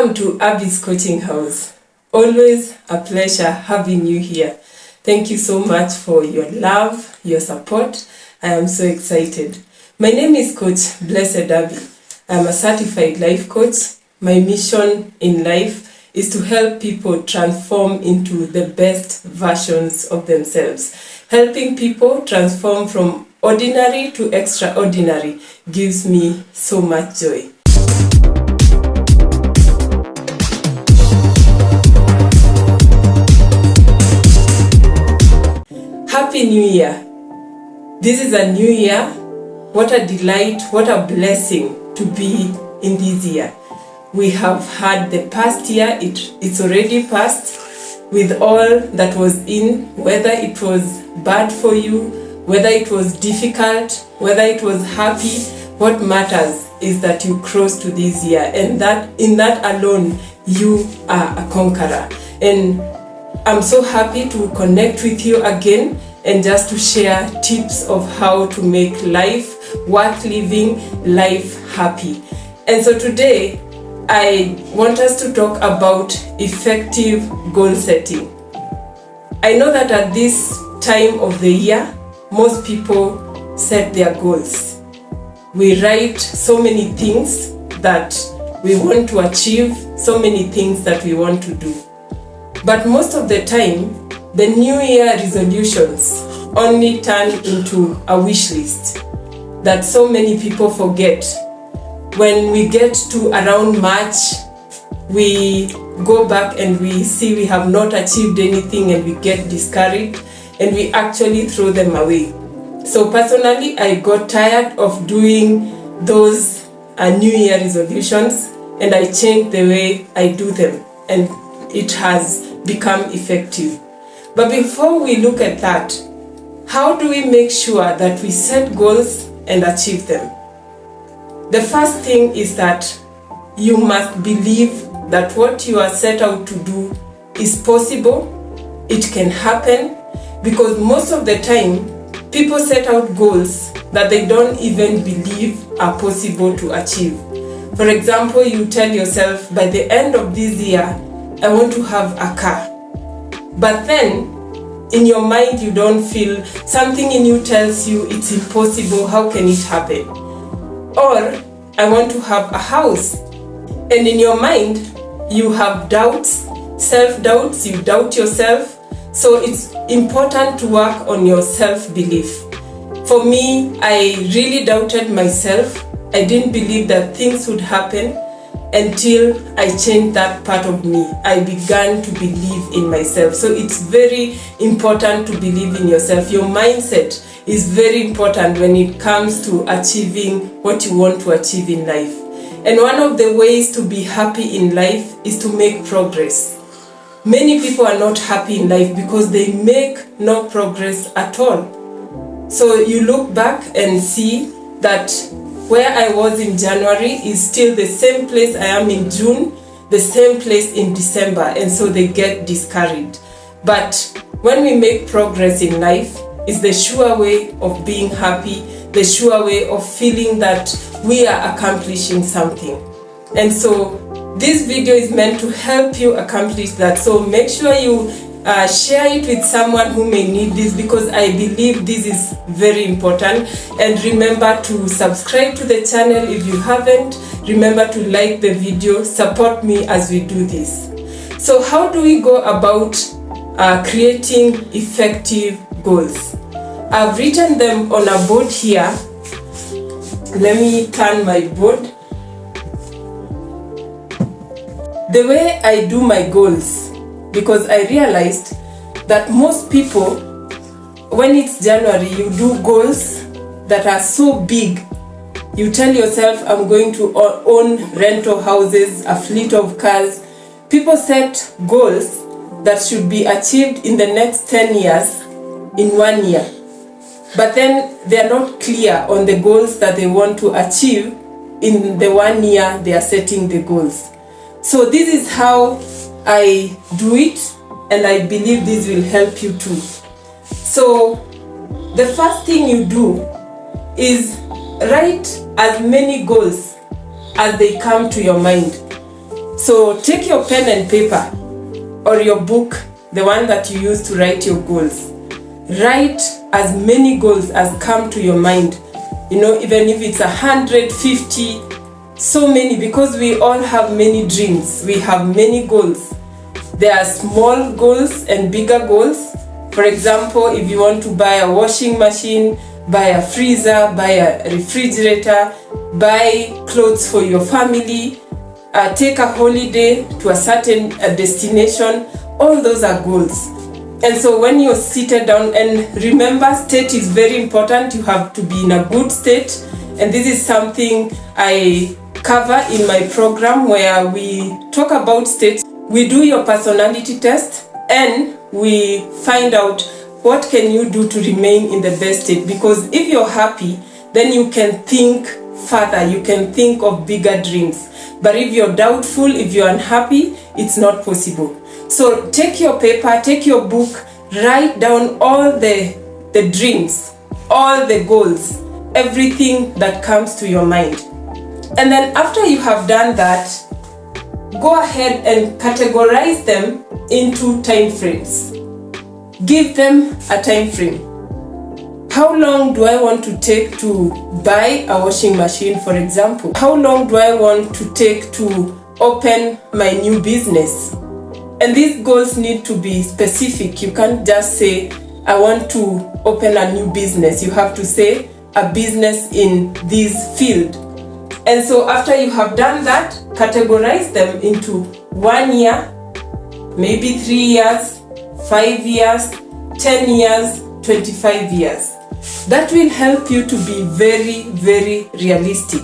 Welcome to Abby's Coaching House. Always a pleasure having you here. Thank you so much for your love, your support. I am so excited. My name is Coach Blessed Abby. I am a certified life coach. My mission in life is to help people transform into the best versions of themselves. Helping people transform from ordinary to extraordinary gives me so much joy. Happy New Year! This is a new year. What a delight, what a blessing to be in this year. We have had the past year, it's already past, with all that was in, whether it was bad for you, whether it was difficult, whether it was happy. What matters is that you cross to this year, and that in that alone, you are a conqueror. And I'm so happy to connect with you again and just to share tips of how to make life worth living, life happy. And so today, I want us to talk about effective goal setting. I know that at this time of the year, most people set their goals. We write so many things that we want to achieve, so many things that we want to do. But most of the time, the New Year resolutions only turn into a wish list that so many people forget. When we get to around March, we go back and we see we have not achieved anything and we get discouraged and we actually throw them away. So personally, I got tired of doing those New Year resolutions, and I changed the way I do them, and it has become effective. But before we look at that, how do we make sure that we set goals and achieve them? The first thing is that you must believe that what you are set out to do is possible, it can happen, because most of the time, people set out goals that they don't even believe are possible to achieve. For example, you tell yourself, by the end of this year, I want to have a car. But then, in your mind, you don't feel, something in you tells you it's impossible, how can it happen? Or, I want to have a house. And in your mind, you have doubts, self-doubts, you doubt yourself. So it's important to work on your self-belief. For me, I really doubted myself. I didn't believe that things would happen until I changed that part of me. I began to believe in myself. So it's very important to believe in yourself. Your mindset is very important when it comes to achieving what you want to achieve in life. And one of the ways to be happy in life is to make progress. Many people are not happy in life because they make no progress at all. So you look back and see that where I was in January is still the same place I am in June, the same place in December, and so they get discouraged. But when we make progress in life, it's the sure way of being happy, the sure way of feeling that we are accomplishing something. And so this video is meant to help you accomplish that. So make sure you share it with someone who may need this, because I believe this is very important. And remember to subscribe to the channel if you haven't. Remember to like the video, support me as we do this. So how do we go about creating effective goals? I've written them on a board here. Let me turn my board. The way I do my goals, because I realized that most people, when it's January, you do goals that are so big. You tell yourself, I'm going to own rental houses, a fleet of cars. People set goals that should be achieved in the next 10 years in 1 year. But then they are not clear on the goals that they want to achieve in the 1 year they are setting the goals. So this is how I do it, and I believe this will help you too. So the first thing you do is write as many goals as they come to your mind. So take your pen and paper or your book, the one that you use to write your goals. Write as many goals as come to your mind. Even if it's 150, so many, because we all have many dreams. We have many goals. There are small goals and bigger goals. For example, if you want to buy a washing machine, buy a freezer, buy a refrigerator, buy clothes for your family, take a holiday to a certain destination, all those are goals. And so when you're seated down, and remember, state is very important. You have to be in a good state. And this is something I cover in my program where we talk about states. We do your personality test and we find out what can you do to remain in the best state. Because if you're happy, then you can think further. You can think of bigger dreams. But if you're doubtful, if you're unhappy, it's not possible. So take your paper, take your book, write down all the dreams, all the goals, everything that comes to your mind. And then after you have done that, go ahead and categorize them into time frames. Give them a time frame. How long do I want to take to buy a washing machine, for example? How long do I want to take to open my new business? And these goals need to be specific. You can't just say, I want to open a new business. You have to say, a business in this field. And so after you have done that, categorize them into 1 year, maybe 3 years, 5 years, 10 years, 25 years. That will help you to be very, very realistic,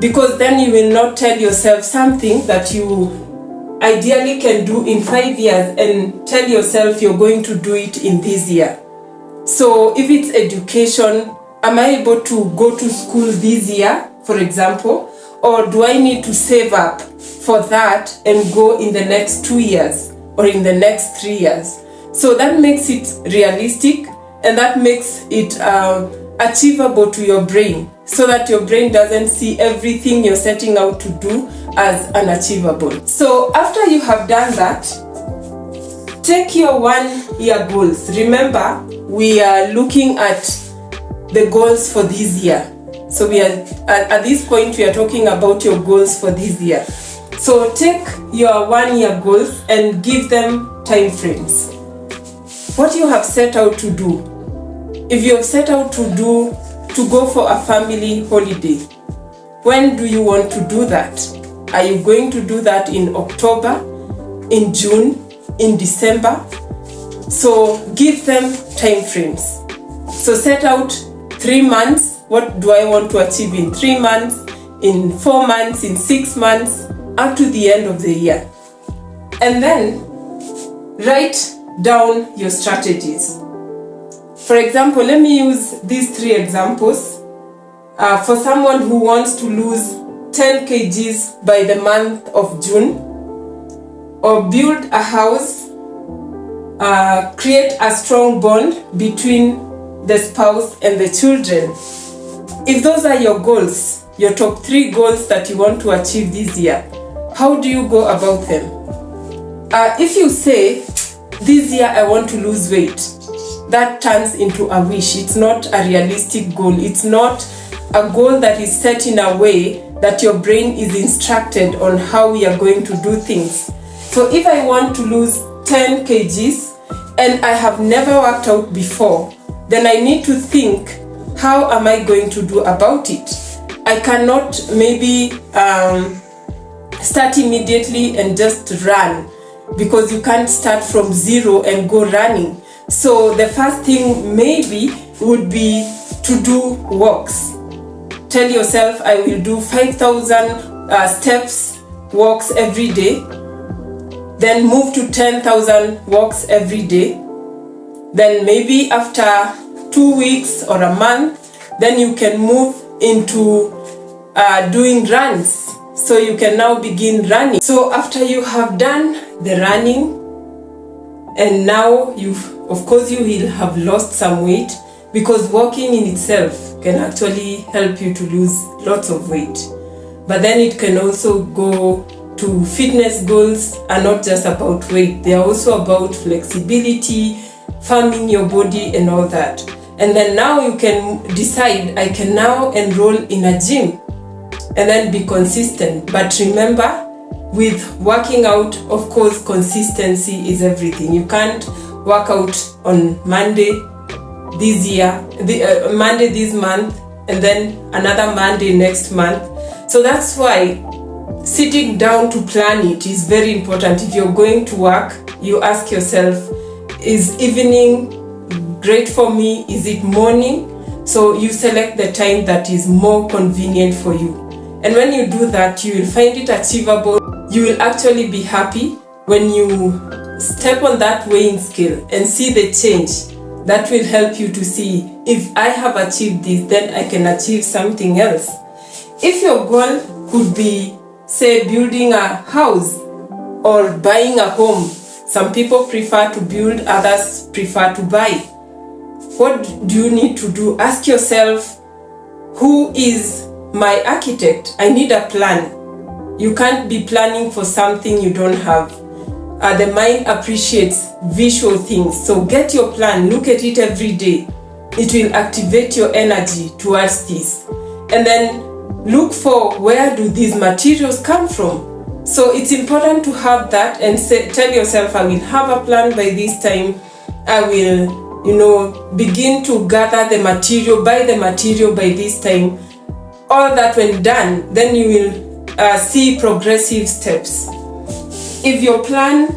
because then you will not tell yourself something that you ideally can do in 5 years and tell yourself you're going to do it in this year. So if it's education, am I able to go to school this year, for example? Or do I need to save up for that and go in the next 2 years or in the next 3 years? So that makes it realistic, and that makes it achievable to your brain, so that your brain doesn't see everything you're setting out to do as unachievable. So after you have done that, take your 1 year goals. Remember, we are looking at the goals for this year. So we are at this point, we are talking about your goals for this year. So take your 1 year goals and give them time frames. What you have set out to do. If you have set out to go for a family holiday, when do you want to do that? Are you going to do that in October, in June, in December? So give them time frames. So set out 3 months. What do I want to achieve in 3 months, in 4 months, in 6 months, up to the end of the year? And then write down your strategies. For example, let me use these 3 examples. For someone who wants to lose 10 kgs by the month of June, or build a house, create a strong bond between the spouse and the children. If those are your goals, your top 3 goals that you want to achieve this year, how do you go about them? If you say, this year I want to lose weight, that turns into a wish. It's not a realistic goal. It's not a goal that is set in a way that your brain is instructed on how we are going to do things. So if I want to lose 10 kgs and I have never worked out before, then I need to think, how am I going to do about it? I cannot maybe start immediately and just run, because you can't start from zero and go running. So the first thing maybe would be to do walks. Tell yourself, I will do 5,000 steps walks every day. Then move to 10,000 walks every day. Then maybe after 2 weeks or a month, then you can move into doing runs. So you can now begin running. So after you have done the running, and now you will have lost some weight, because walking in itself can actually help you to lose lots of weight. But then it can also go to fitness goals are not just about weight. They are also about flexibility, farming your body and all that. And then now you can decide, I can now enroll in a gym and then be consistent. But remember, with working out, of course, consistency is everything. You can't work out on Monday this year, Monday this month, and then another Monday next month. So that's why sitting down to plan it is very important. If you're going to work, you ask yourself, is evening great for me? Is it morning? So you select the time that is more convenient for you. And when you do that, you will find it achievable. You will actually be happy when you step on that weighing scale and see the change. That will help you to see, if I have achieved this, then I can achieve something else. If your goal could be, say, building a house or buying a home, some people prefer to build, others prefer to buy. What do you need to do? Ask yourself, who is my architect? I need a plan. You can't be planning for something you don't have. The mind appreciates visual things. So get your plan, look at it every day. It will activate your energy towards this. And then look for, where do these materials come from? So it's important to have that and tell yourself, I will have a plan by this time. I will, begin to gather the material, buy the material by this time. All that when done, then you will see progressive steps. If your plan,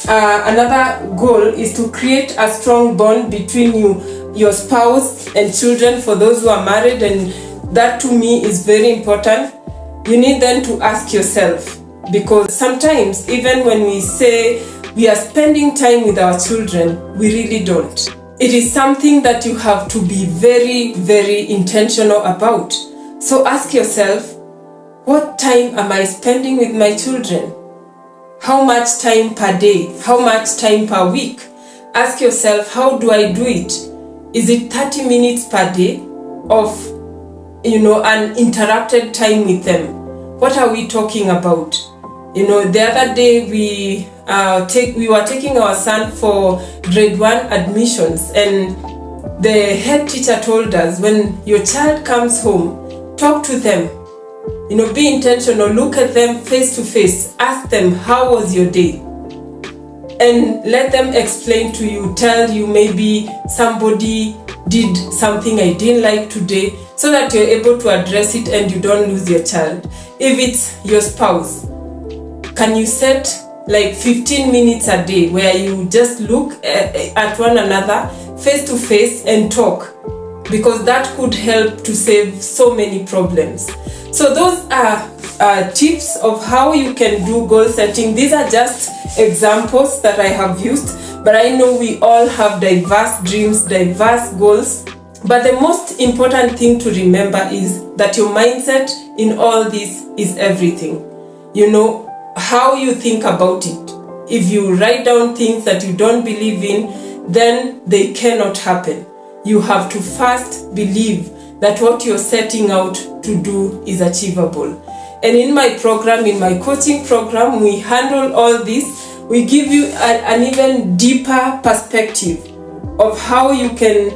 another goal is to create a strong bond between you, your spouse and children, for those who are married, and that to me is very important. You need then to ask yourself, because sometimes even when we say we are spending time with our children, we really don't. It is something that you have to be very, very intentional about. So ask yourself, what time am I spending with my children? How much time per day? How much time per week? Ask yourself, how do I do it? Is it 30 minutes per day of, uninterrupted time with them? What are we talking about? The other day we were taking our son for grade 1 admissions, and the head teacher told us, when your child comes home, talk to them. Be intentional, look at them face to face, ask them, how was your day? And let them explain to you, tell you maybe somebody did something I didn't like today, so that you're able to address it and you don't lose your child. If it's your spouse, can you set like 15 minutes a day where you just look at one another face to face and talk? Because that could help to save so many problems. So those are tips of how you can do goal setting. These are just examples that I have used, but I know we all have diverse dreams, diverse goals. But the most important thing to remember is that your mindset in all this is everything. How you think about it. If you write down things that you don't believe in, then they cannot happen. You have to first believe that what you're setting out to do is achievable. And in my program, in my coaching program, we handle all this. We give you an even deeper perspective of how you can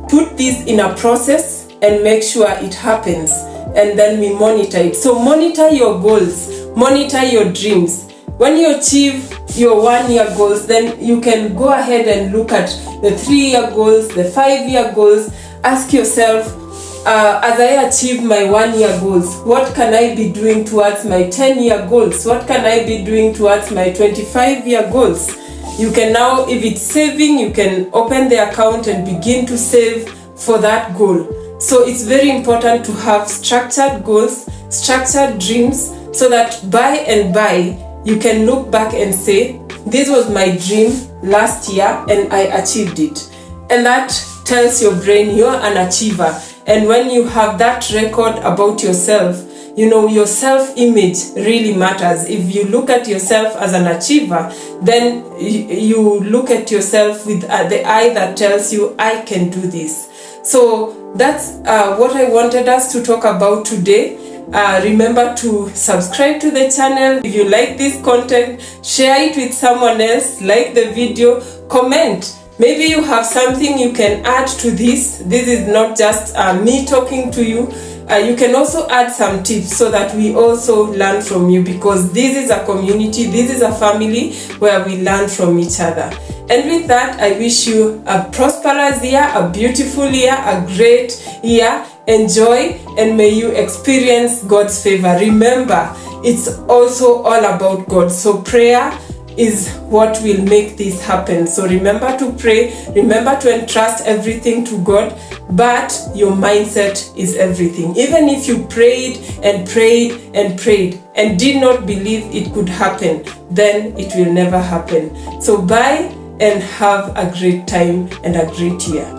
put this in a process and make sure it happens. And then we monitor it. So monitor your goals, monitor your dreams. When you achieve your 1-year goals, then you can go ahead and look at the 3-year goals, the 5-year goals. Ask yourself, as I achieve my 1-year goals, what can I be doing towards my 10-year goals? What can I be doing towards my 25-year goals? You can now, if it's saving, you can open the account and begin to save for that goal. So it's very important to have structured goals, structured dreams, so that by and by, you can look back and say, this was my dream last year and I achieved it. And that tells your brain you're an achiever. And when you have that record about yourself, your self-image really matters. If you look at yourself as an achiever, then you look at yourself with the eye that tells you, I can do this. So that's what I wanted us to talk about today. Remember to subscribe to the channel. If you like this content, share it with someone else, like the video, comment. Maybe you have something you can add to this. This is not just me talking to you. You can also add some tips so that we also learn from you, because this is a community, this is a family where we learn from each other. And with that, I wish you a prosperous year, a beautiful year, a great year. Enjoy, and may you experience God's favor. Remember, it's also all about God. So prayer is what will make this happen. So remember to pray, remember to entrust everything to God, but your mindset is everything. Even if you prayed and prayed and prayed and did not believe it could happen, then it will never happen. So bye and have a great time and a great year.